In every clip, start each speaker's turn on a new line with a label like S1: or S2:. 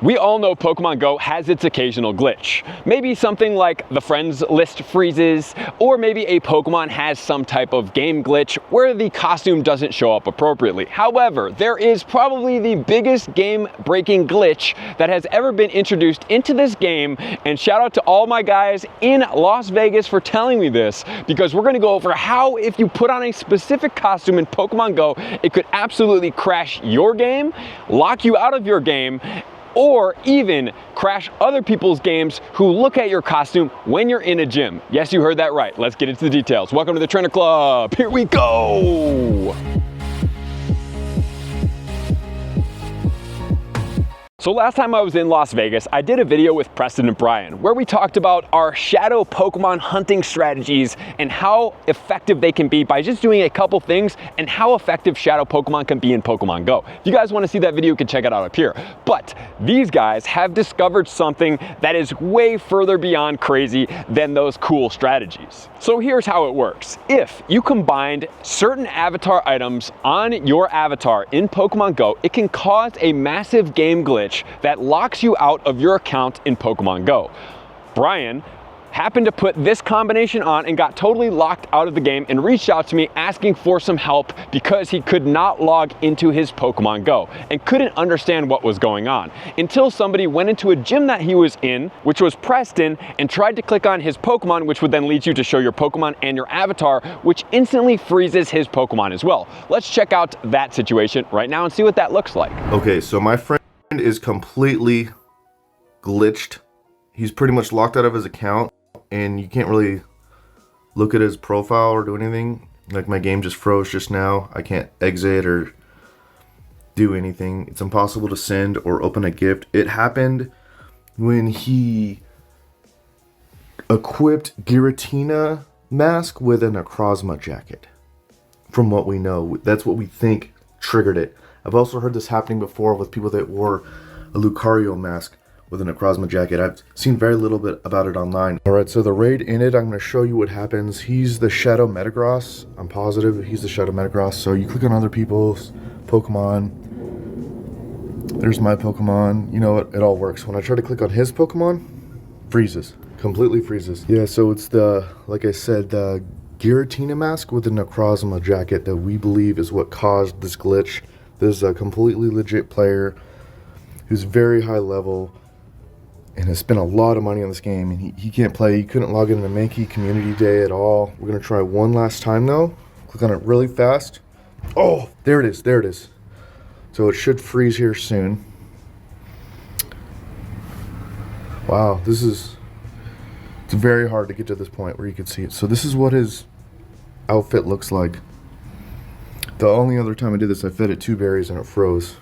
S1: We all know Pokemon Go has its occasional glitch. Maybe something like the friends list freezes, or maybe a Pokemon has some type of game glitch where the costume doesn't show up appropriately. However, there is probably the biggest game-breaking glitch that has ever been introduced into this game, and shout out to all my guys in Las Vegas for telling me this, because we're gonna go over how if you put on a specific costume in Pokemon Go, it could absolutely crash your game, lock you out of your game, or even crash other people's games who look at your costume when you're in a gym. Yes, you heard that right. Let's get into the details. Welcome to the Trainer Club. Here we go. So last time I was in Las Vegas, I did a video with Preston and Brian where we talked about our shadow Pokemon hunting strategies and how effective they can be by just doing a couple things, and how effective shadow Pokemon can be in Pokemon Go. If you guys want to see that video, you can check it out up here. But these guys have discovered something that is way further beyond crazy than those cool strategies. So here's how it works. If you combined certain avatar items on your avatar in Pokemon Go, it can cause a massive game glitch that locks you out of your account in Pokemon Go. Brian happened to put this combination on and got totally locked out of the game and reached out to me asking for some help because he could not log into his Pokemon Go and couldn't understand what was going on until somebody went into a gym that he was in, which was Preston, and tried to click on his Pokemon, which would then lead you to show your Pokemon and your avatar, which instantly freezes his Pokemon as well. Let's check out that situation right now and see what that looks like.
S2: Okay, so my friend is completely glitched. He's pretty much locked out of his account, and you can't really look at his profile or do anything. Like, my game just froze just now. I can't exit or do anything. It's impossible to send or open a gift. It happened when he equipped Giratina mask with an Necrozma jacket. From what we know, that's what we think triggered it. I've also heard this happening before with people that wore a Lucario mask with an Necrozma jacket. I've seen very little bit about it online. Alright, so the raid ended. I'm going to show you what happens. He's the Shadow Metagross. I'm positive he's the Shadow Metagross. So you click on other people's Pokemon. There's my Pokemon. You know, it all works. When I try to click on his Pokemon, freezes. Completely freezes. Yeah, so it's the, like I said, the Giratina mask with the Necrozma jacket that we believe is what caused this glitch. This is a completely legit player who's very high level and has spent a lot of money on this game, and he can't play. He couldn't log into Mankey Community Day at all. We're going to try one last time though. Click on it really fast. Oh, there it is. There it is. So it should freeze here soon. Wow, it's very hard to get to this point where you can see it. So this is what his outfit looks like. The only other time I did this, I fed it 2 berries and it froze.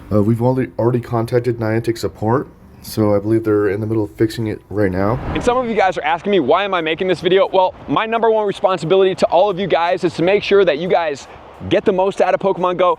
S2: We've already contacted Niantic support, so I believe they're in the middle of fixing it right now.
S1: And some of you guys are asking me, why am I making this video? Well, my #1 responsibility to all of you guys is to make sure that you guys get the most out of Pokemon Go,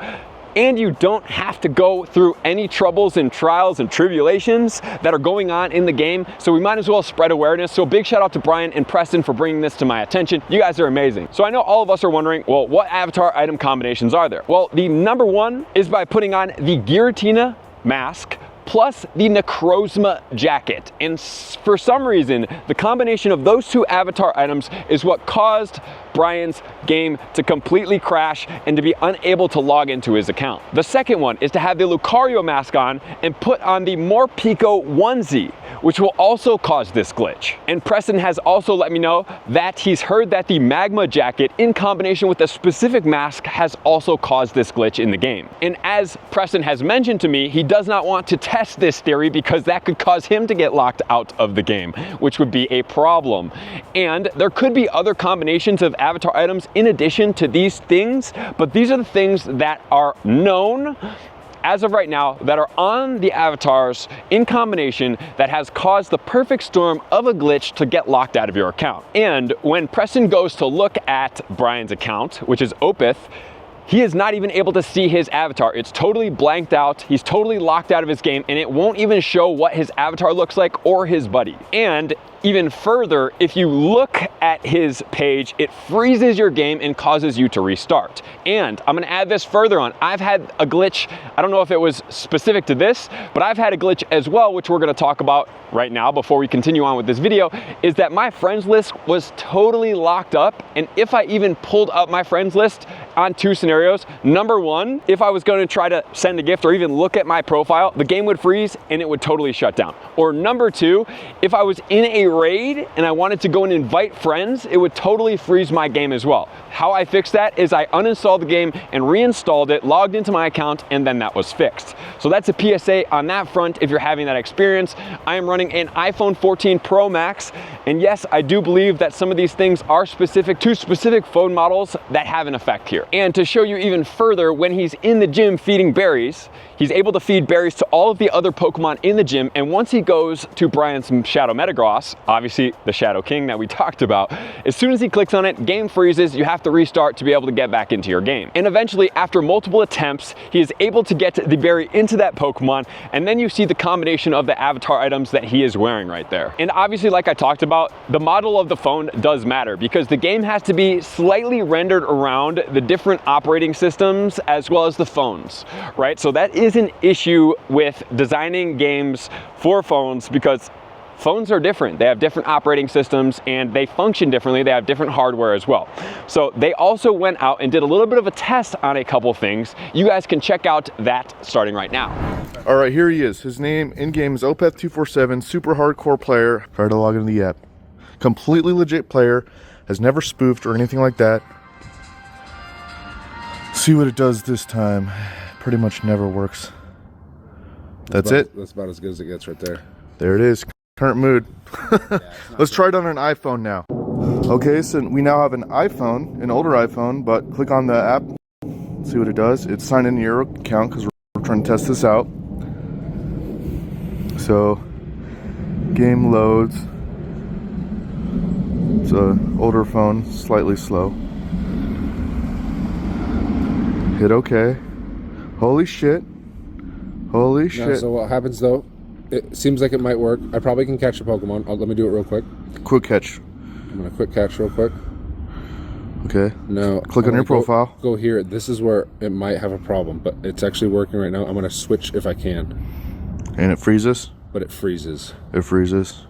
S1: and you don't have to go through any troubles and trials and tribulations that are going on in the game. So we might as well spread awareness. So big shout out to Brian and Preston for bringing this to my attention. You guys are amazing. So I know all of us are wondering, well, what avatar item combinations are there? Well, the #1 is by putting on the Giratina mask plus the Necrozma jacket. And for some reason, the combination of those 2 avatar items is what caused Brian's game to completely crash and to be unable to log into his account. The second one is to have the Lucario mask on and put on the Morpeko onesie, which will also cause this glitch. And Preston has also let me know that he's heard that the Magma jacket in combination with a specific mask has also caused this glitch in the game. And as Preston has mentioned to me, he does not want to test this theory because that could cause him to get locked out of the game, which would be a problem. And there could be other combinations of avatar items in addition to these things, but these are the things that are known as of right now that are on the avatars in combination that has caused the perfect storm of a glitch to get locked out of your account. And when Preston goes to look at Brian's account, which is Opeth, he is not even able to see his avatar. It's totally blanked out. He's totally locked out of his game, and it won't even show what his avatar looks like or his buddy. And even further, if you look at his page, it freezes your game and causes you to restart. And I'm gonna add this further on. I've had a glitch, I don't know if it was specific to this, but I've had a glitch as well, which we're gonna talk about right now before we continue on with this video, is that my friends list was totally locked up. And if I even pulled up my friends list on two scenarios, number one, if I was going to try to send a gift or even look at my profile, the game would freeze and it would totally shut down. Or number two, if I was in a raid and I wanted to go and invite friends, it would totally freeze my game as well. How I fixed that is I uninstalled the game and reinstalled it, logged into my account, and then that was fixed. So that's a PSA on that front if you're having that experience. I am running an iPhone 14 Pro Max, and yes, I do believe that some of these things are specific to specific phone models that have an effect here. And to show you even further, when he's in the gym feeding berries, he's able to feed berries to all of the other Pokemon in the gym, and once he goes to Brian's Shadow Metagross, obviously the Shadow King that we talked about, as soon as he clicks on it, game freezes, you have to restart to be able to get back into your game. And eventually, after multiple attempts, he is able to get the berry into that Pokemon, and then you see the combination of the avatar items that he is wearing right there. And obviously, like I talked about, the model of the phone does matter because the game has to be slightly rendered around the different operating systems as well as the phones, right? So that is an issue with designing games for phones because phones are different. They have different operating systems and they function differently. They have different hardware as well. So they also went out and did a little bit of a test on a couple things. You guys can check out that starting right now.
S2: All right, here he is. His name in-game is Opeth247, super hardcore player. Try to log into the app. Completely legit player, has never spoofed or anything like that. See what it does this time. Pretty much never works. That's it.
S3: That's about as good as it gets right there.
S2: There it is. Current mood. Let's try it on an iPhone now. Okay, so we now have an iPhone, an older iPhone, but click on the app, see what it does. It's signed into your account because we're trying to test this out. So, game loads. It's an older phone, slightly slow. Hit OK. Holy shit. Holy shit.
S3: No, so what happens though, it seems like it might work. I probably can catch a Pokemon. Let me do it real quick.
S2: Quick catch.
S3: I'm going to quick catch real quick.
S2: Okay.
S3: Now,
S2: click on your profile.
S3: Go here. This is where it might have a problem, but it's actually working right now. I'm going to switch if I can.
S2: And it freezes?
S3: But it freezes.
S2: It freezes.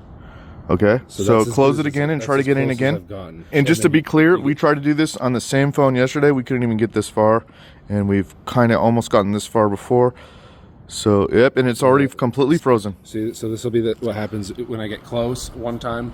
S2: Okay. So close it again and try to get in again. And just to be clear, we tried to do this on the same phone yesterday. We couldn't even get this far. And we've kind of almost gotten this far before. So, yep, and it's already completely frozen.
S3: See, so this will be what happens when I get close one time.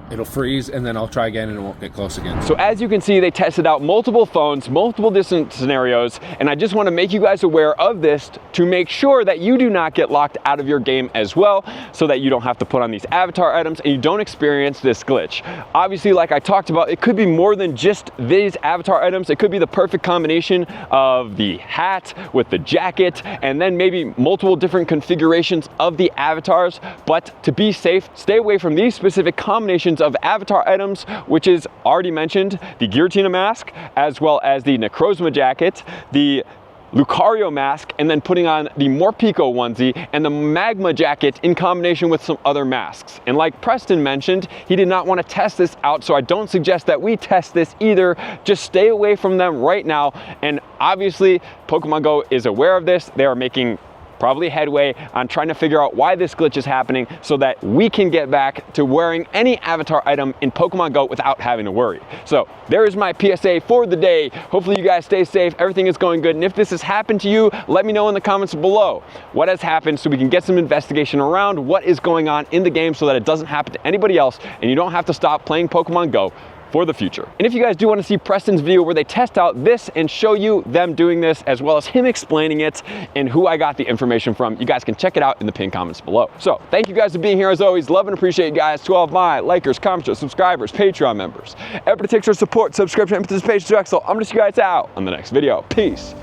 S3: It'll freeze, and then I'll try again, and it won't get close again.
S1: So as you can see, they tested out multiple phones, multiple different scenarios, and I just want to make you guys aware of this to make sure that you do not get locked out of your game as well, so that you don't have to put on these avatar items and you don't experience this glitch. Obviously, like I talked about, it could be more than just these avatar items. It could be the perfect combination of the hat with the jacket, and then maybe multiple different configurations of the avatars. But to be safe, stay away from these specific combinations of avatar items, which is already mentioned, the Giratina mask, as well as the Necrozma jacket, the Lucario mask, and then putting on the Morpeko onesie and the Magma jacket in combination with some other masks. And like Preston mentioned, he did not want to test this out, so I don't suggest that we test this either. Just stay away from them right now. And obviously, Pokemon Go is aware of this. They are making probably headway on trying to figure out why this glitch is happening so that we can get back to wearing any avatar item in Pokemon Go without having to worry. So there is my PSA for the day. Hopefully you guys stay safe, everything is going good, and if this has happened to you, let me know in the comments below what has happened so we can get some investigation around what is going on in the game so that it doesn't happen to anybody else and you don't have to stop playing Pokemon Go for the future. And if you guys do want to see Preston's video where they test out this and show you them doing this, as well as him explaining it and who I got the information from, you guys can check it out in the pinned comments below. So thank you guys for being here as always. Love and appreciate you guys. To all of my likers, commenters, subscribers, Patreon members. Everybody takes your support, subscription, and participation to Excel. I'm gonna see you guys out on the next video. Peace.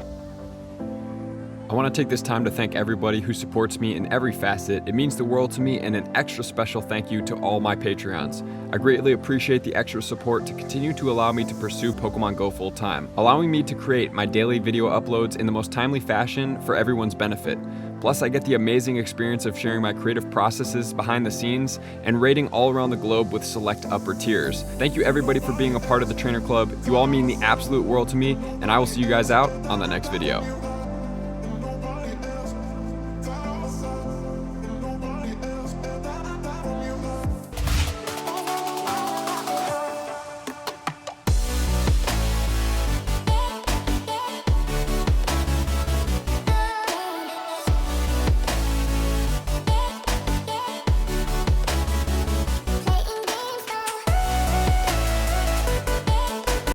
S1: I want to take this time to thank everybody who supports me in every facet. It means the world to me, and an extra special thank you to all my Patreons. I greatly appreciate the extra support to continue to allow me to pursue Pokemon Go full time, allowing me to create my daily video uploads in the most timely fashion for everyone's benefit. Plus, I get the amazing experience of sharing my creative processes behind the scenes and raiding all around the globe with select upper tiers. Thank you everybody for being a part of the Trainer Club. You all mean the absolute world to me, and I will see you guys out on the next video.